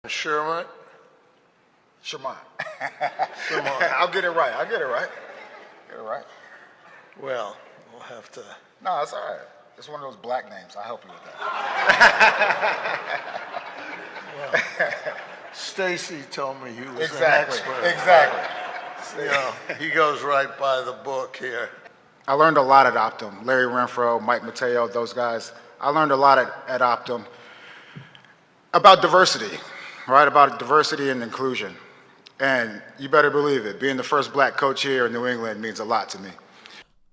Sherman. Sherman. Sherman. I'll get it right. Get it right. Well, we'll have to. No, it's all right. It's one of those black names. I'll help you with that. Stacy told me he was Exactly. an expert. Exactly. You know, he goes right by the book here. I learned a lot at Optum. Larry Renfro, Mike Mateo, those guys. I learned a lot at Optum about diversity, right? About diversity and inclusion. And you better believe it. Being the first black coach here in New England means a lot to me.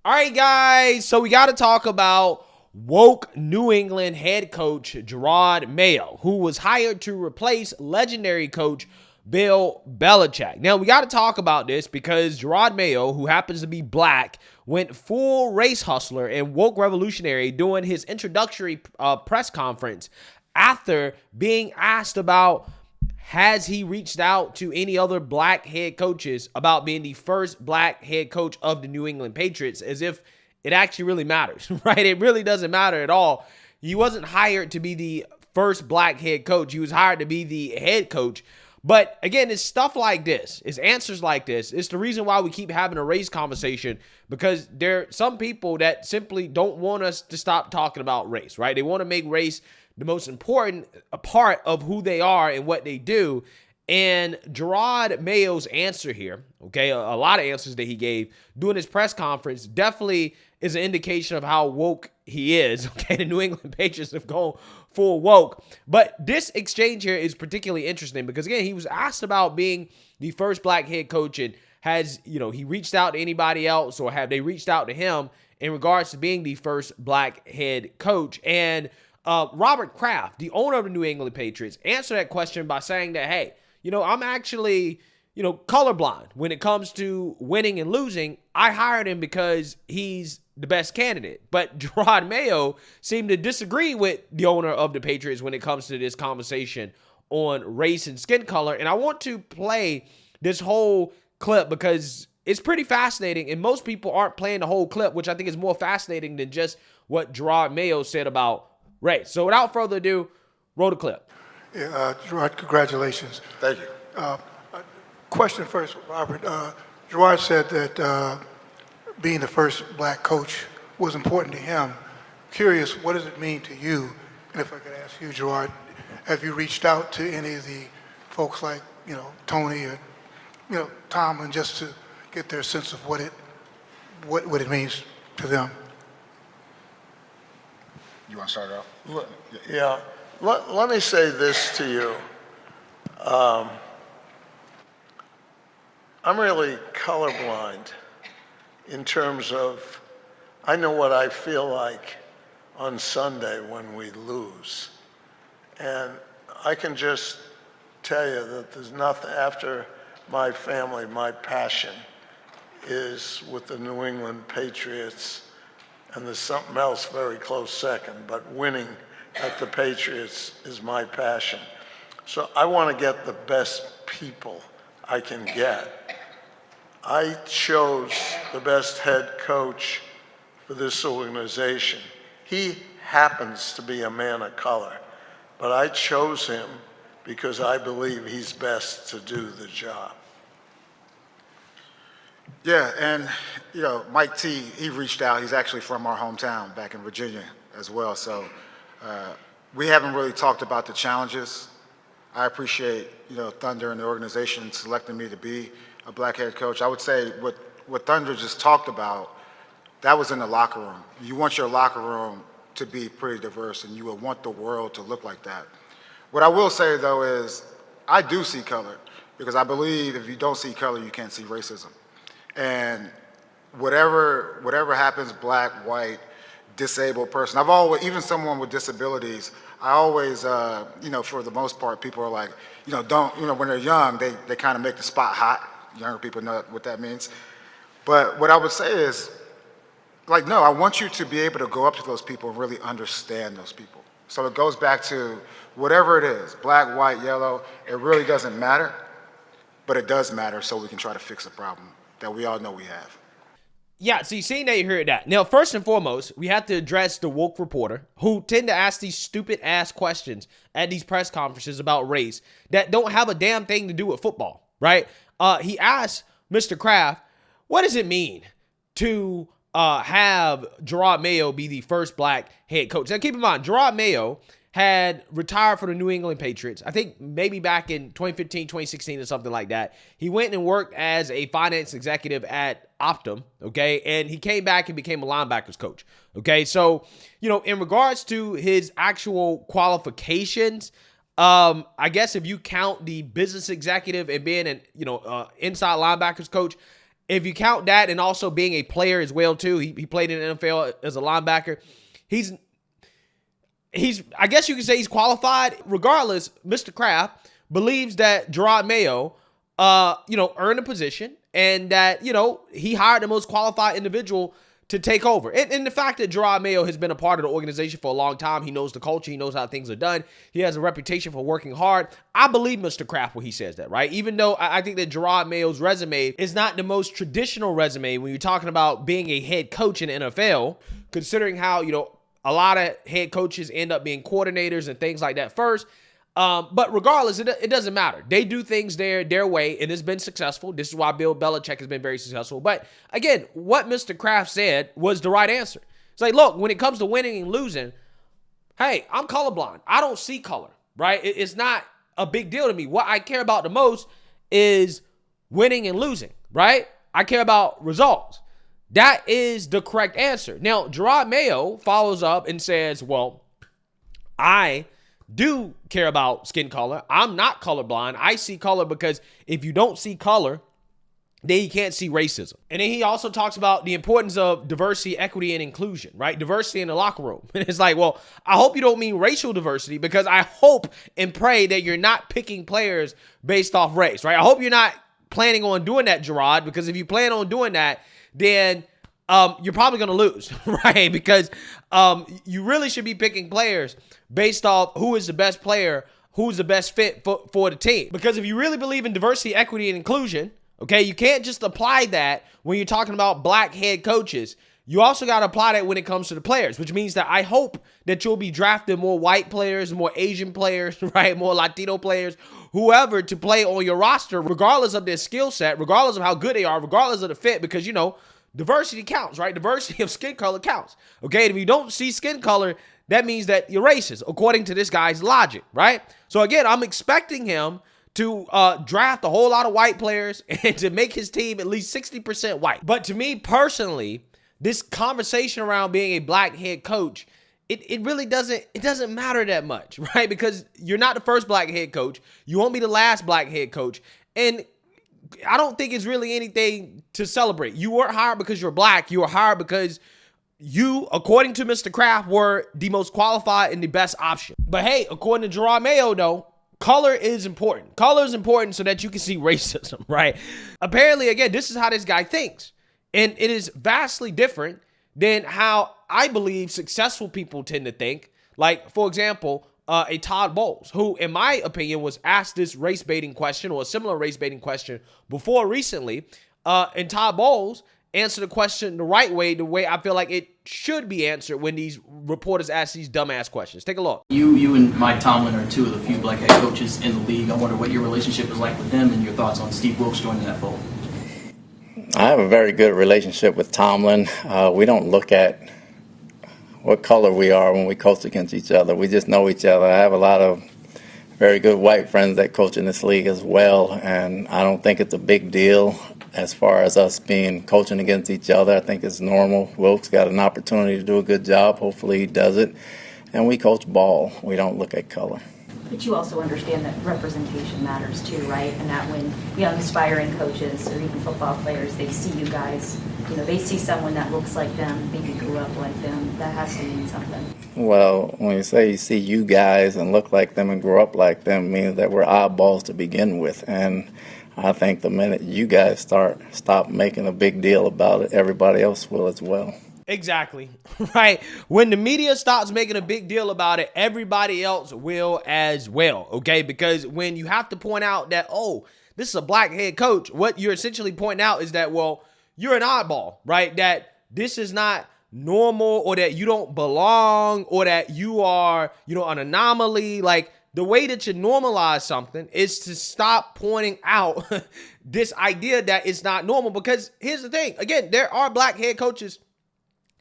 All right, guys. So we got to talk about woke New England head coach Jerod Mayo, who was hired to replace legendary coach Bill Belichick. Now, we got to talk about this because Jerod Mayo, who happens to be black, went full race hustler and woke revolutionary during his introductory press conference after being asked about has he reached out to any other black head coaches about being the first black head coach of the New England Patriots, as if it actually really matters, right? It really doesn't matter at all. He wasn't hired to be the first black head coach. He was hired to be the head coach. But again, it's stuff like this. It's answers like this. It's the reason why we keep having a race conversation, because there are some people that simply don't want us to stop talking about race, right? They want to make race the most important part of who they are and what they do. And Jerod Mayo's answer here, okay, a lot of answers that he gave during his press conference definitely is an indication of how woke he is. Okay, the New England Patriots have gone full woke. But this exchange here is particularly interesting because, again, he was asked about being the first black head coach and has, he reached out to anybody else or have they reached out to him in regards to being the first black head coach. And Robert Kraft, the owner of the New England Patriots, answered that question by saying that, hey, I'm actually, colorblind when it comes to winning and losing. I hired him because he's the best candidate. But Jerod Mayo seemed to disagree with the owner of the Patriots when it comes to this conversation on race and skin color. And I want to play this whole clip because it's pretty fascinating, and most people aren't playing the whole clip, which I think is more fascinating than just what Jerod Mayo said about race. So without further ado, roll the clip. Yeah, Jerod, congratulations. Thank you. Question first, Robert. Jerod said that being the first black coach was important to him. Curious, what does it mean to you? And if I could ask you, Jerod, have you reached out to any of the folks like, Tony or, Tomlin, just to get their sense of what it means to them? You want to start it off? Yeah. Let me say this to you. I'm really colorblind in terms of, I know what I feel like on Sunday when we lose. And I can just tell you that there's nothing after my family, my passion is with the New England Patriots, and there's something else very close second, but winning at the Patriots is my passion. So I want to get the best people I can get. I chose the best head coach for this organization. He happens to be a man of color, but I chose him because I believe he's best to do the job. Yeah, and Mike T, he reached out. He's actually from our hometown back in Virginia as well. So we haven't really talked about the challenges. I appreciate Thunder and the organization selecting me to be a black head coach. I would say what Thunder just talked about, that was in the locker room. You want your locker room to be pretty diverse, and you would want the world to look like that. What I will say though is I do see color, because I believe if you don't see color, you can't see racism. And whatever happens, black, white, disabled person, I've always, even someone with disabilities, I always, for the most part, people are like, when they're young, they kind of make the spot hot. Younger people know what that means. But what I would say is, no, I want you to be able to go up to those people and really understand those people. So it goes back to whatever it is, black, white, yellow, it really doesn't matter, but it does matter so we can try to fix a problem that we all know we have. Yeah, see, seeing that you heard that. Now, first and foremost, we have to address the woke reporter who tend to ask these stupid ass questions at these press conferences about race that don't have a damn thing to do with football, right? He asked Mr. Kraft, what does it mean to have Jerod Mayo be the first black head coach? Now, keep in mind, Jerod Mayo had retired for the New England Patriots, I think maybe back in 2015, 2016 or something like that. He went and worked as a finance executive at Optum, okay? And he came back and became a linebackers coach, okay? So, in regards to his actual qualifications, I guess if you count the business executive and being an, inside linebackers coach, if you count that and also being a player as well too, he played in the NFL as a linebacker, he's I guess you could say he's qualified. Regardless, Mr. Kraft believes that Jerod Mayo, earned a position and that, he hired the most qualified individual to take over. And the fact that Jerod Mayo has been a part of the organization for a long time, he knows the culture, he knows how things are done, he has a reputation for working hard. I believe Mr. Kraft when he says that, right? Even though I think that Jerod Mayo's resume is not the most traditional resume when you're talking about being a head coach in the NFL, considering how, a lot of head coaches end up being coordinators and things like that first. But regardless, it doesn't matter. They do things their way, and it's been successful. This is why Bill Belichick has been very successful. But again, what Mr. Kraft said was the right answer. It's like, look, when it comes to winning and losing, hey, I'm colorblind. I don't see color, right? It's not a big deal to me. What I care about the most is winning and losing, right? I care about results. That is the correct answer. Now, Jerod Mayo follows up and says, well, I do care about skin color. I'm not colorblind. I see color because if you don't see color, then you can't see racism. And then he also talks about the importance of diversity, equity, and inclusion, right? Diversity in the locker room. And it's like, well, I hope you don't mean racial diversity because I hope and pray that you're not picking players based off race, right? I hope you're not planning on doing that, Jerod, because if you plan on doing that, then you're probably going to lose, right? Because you really should be picking players based off who is the best player, who's the best fit for the team. Because if you really believe in diversity, equity, and inclusion, okay, you can't just apply that when you're talking about black head coaches. You also got to apply that when it comes to the players, which means that I hope that you'll be drafting more white players, more Asian players, right? More Latino players, whoever to play on your roster, regardless of their skill set, regardless of how good they are, regardless of the fit, because, diversity counts, right? Diversity of skin color counts, okay? And if you don't see skin color, that means that you're racist, according to this guy's logic, right? So again, I'm expecting him to draft a whole lot of white players and to make his team at least 60% white. But to me personally, this conversation around being a black head coach, it really doesn't matter that much, right? Because you're not the first black head coach. You won't be the last black head coach. And I don't think it's really anything to celebrate. You weren't hired because you're black. You were hired because you, according to Mr. Kraft, were the most qualified and the best option. But hey, according to Jerod Mayo, though, color is important. Color is important so that you can see racism, right? Apparently, again, this is how this guy thinks. And it is vastly different than how I believe successful people tend to think. Like, for example, a Todd Bowles, who, in my opinion, was asked this race-baiting question or a similar race-baiting question before recently. And Todd Bowles answered the question the right way, the way I feel like it should be answered when these reporters ask these dumbass questions. Take a look. You and Mike Tomlin are two of the few black head coaches in the league. I wonder what your relationship is like with them and your thoughts on Steve Wilkes joining that fold. I have a very good relationship with Tomlin. We don't look at what color we are when we coach against each other. We just know each other. I have a lot of very good white friends that coach in this league as well, and I don't think it's a big deal as far as us being coaching against each other. I think it's normal. Wilkes got an opportunity to do a good job. Hopefully he does it. And we coach ball. We don't look at color. But you also understand that representation matters too, right? And that when young aspiring coaches or even football players, they see you guys, they see someone that looks like them, maybe grew up like them, that has to mean something. Well, when you say you see you guys and look like them and grow up like them, it means that we're oddballs to begin with. And I think the minute you guys stop making a big deal about it, everybody else will as well. Exactly, right? When the media stops making a big deal about it, everybody else will as well, okay? Because when you have to point out that, oh, this is a black head coach, what you're essentially pointing out is that, well, you're an oddball, right? That this is not normal, or that you don't belong, or that you are, an anomaly. Like, the way that you normalize something is to stop pointing out this idea that it's not normal. Because here's the thing. Again, there are black head coaches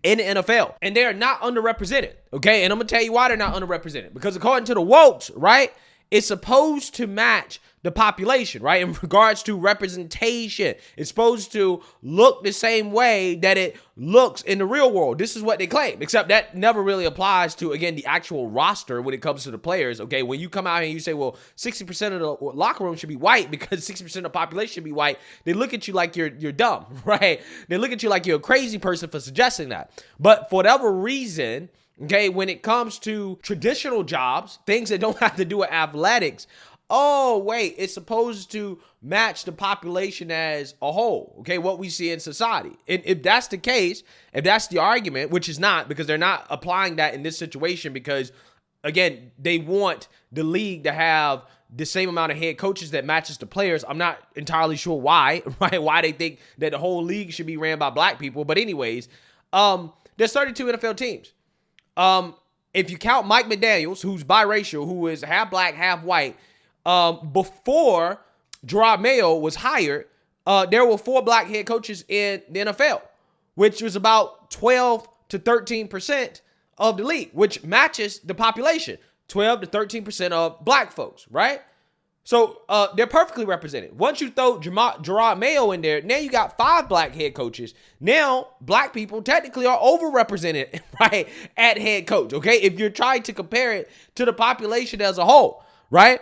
in the NFL, and they are not underrepresented, okay? And I'm going to tell you why they're not underrepresented. Because according to the Wokes, right, it's supposed to match the population, right? In regards to representation, it's supposed to look the same way that it looks in the real world. This is what they claim, except that never really applies to, again, the actual roster when it comes to the players, okay? When you come out and you say, well, 60% of the locker room should be white because 60% of the population should be white, they look at you like you're dumb, right? They look at you like you're a crazy person for suggesting that. But for whatever reason, okay, when it comes to traditional jobs, things that don't have to do with athletics, oh, wait, it's supposed to match the population as a whole, okay, what we see in society. And if that's the case, if that's the argument, which is not, because they're not applying that in this situation because, again, they want the league to have the same amount of head coaches that matches the players. I'm not entirely sure why, right? Why they think that the whole league should be ran by black people. But anyways, there's 32 NFL teams. If you count Mike McDaniels, who's biracial, who is half black, half white, before Jerod Mayo was hired, there were 4 black head coaches in the NFL, which was about 12 to 13% of the league, which matches the population, 12 to 13% of black folks, right? So they're perfectly represented. Once you throw Jerod Mayo in there, now you got 5 black head coaches. Now black people technically are overrepresented, right, at head coach, okay? If you're trying to compare it to the population as a whole, right?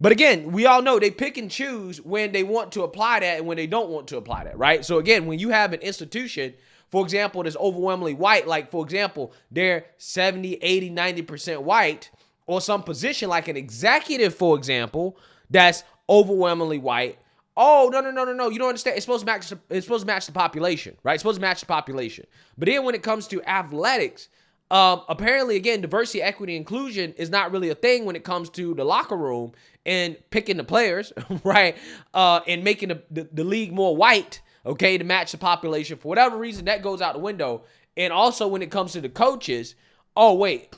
But again, we all know they pick and choose when they want to apply that and when they don't want to apply that, right? So again, when you have an institution, for example, that's overwhelmingly white, like, for example, they're 70, 80, 90% white, or some position like an executive, for example, that's overwhelmingly white. Oh, no. You don't understand. It's supposed to match the population, right? It's supposed to match the population. But then when it comes to athletics, apparently, again, diversity, equity, inclusion is not really a thing when it comes to the locker room and picking the players, right? And making the league more white, okay, to match the population. For whatever reason, that goes out the window. And also when it comes to the coaches, oh, wait.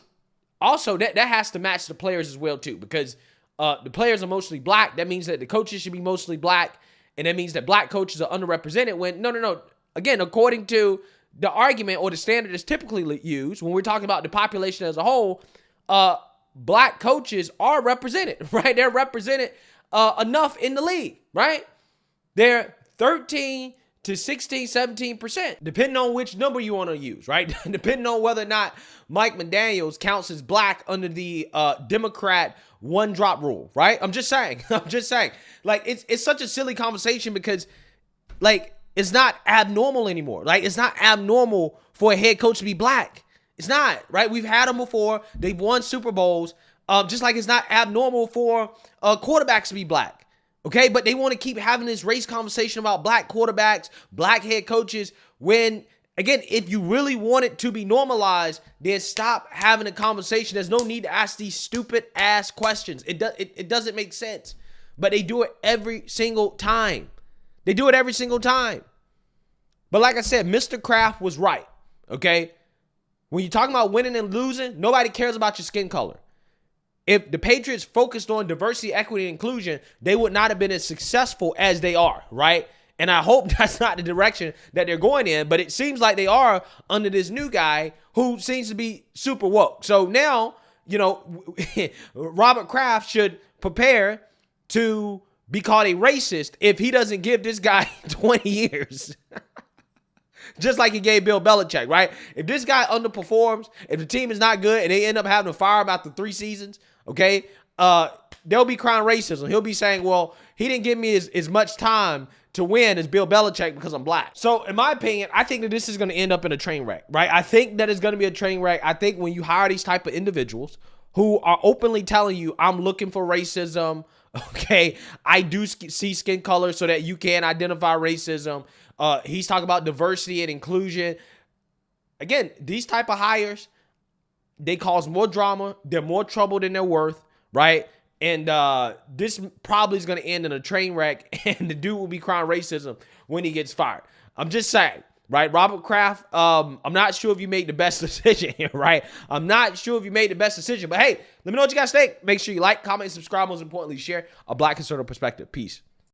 Also, that has to match the players as well, too, because the players are mostly black. That means that the coaches should be mostly black. And that means that black coaches are underrepresented when, no. Again, according to the argument or the standard that's typically used when we're talking about the population as a whole, black coaches are represented, right? They're represented enough in the league, right? They're 13 to 16, 17%, depending on which number you want to use, right? Depending on whether or not Mike McDaniels counts as black under the Democrat one-drop rule, right? I'm just saying. Like, it's such a silly conversation because, like, it's not abnormal anymore. Like, it's not abnormal for a head coach to be black. It's not, right? We've had them before. They've won Super Bowls. Just like it's not abnormal for quarterbacks to be black. Okay, but they want to keep having this race conversation about black quarterbacks, black head coaches, when, again, if you really want it to be normalized, then stop having a conversation. There's no need to ask these stupid ass questions. It doesn't make sense, but they do it every single time. They do it every single time. But like I said, Mr. Kraft was right, okay? When you're talking about winning and losing, nobody cares about your skin color. If the Patriots focused on diversity, equity, and inclusion, they would not have been as successful as they are, right? And I hope that's not the direction that they're going in, but it seems like they are under this new guy who seems to be super woke. So now, Robert Kraft should prepare to be called a racist if he doesn't give this guy 20 years. Just like he gave Bill Belichick, right? If this guy underperforms, if the team is not good and they end up having to fire him after 3 seasons, okay, they'll be crying racism. He'll be saying, well, he didn't give me as much time to win as Bill Belichick because I'm black. So in my opinion, I think that this is going to end up in a train wreck, right? I think that it's going to be a train wreck. I think when you hire these type of individuals who are openly telling you, I'm looking for racism, okay, I do see skin color so that you can identify racism. He's talking about diversity and inclusion. Again, these type of hires, they cause more drama. They're more trouble than they're worth, right? And this probably is going to end in a train wreck, and the dude will be crying racism when he gets fired. I'm just saying, right? Robert Kraft, I'm not sure if you made the best decision here, right? I'm not sure if you made the best decision. But hey, let me know what you guys think. Make sure you like, comment, and subscribe. Most importantly, share a Black conservative perspective. Peace.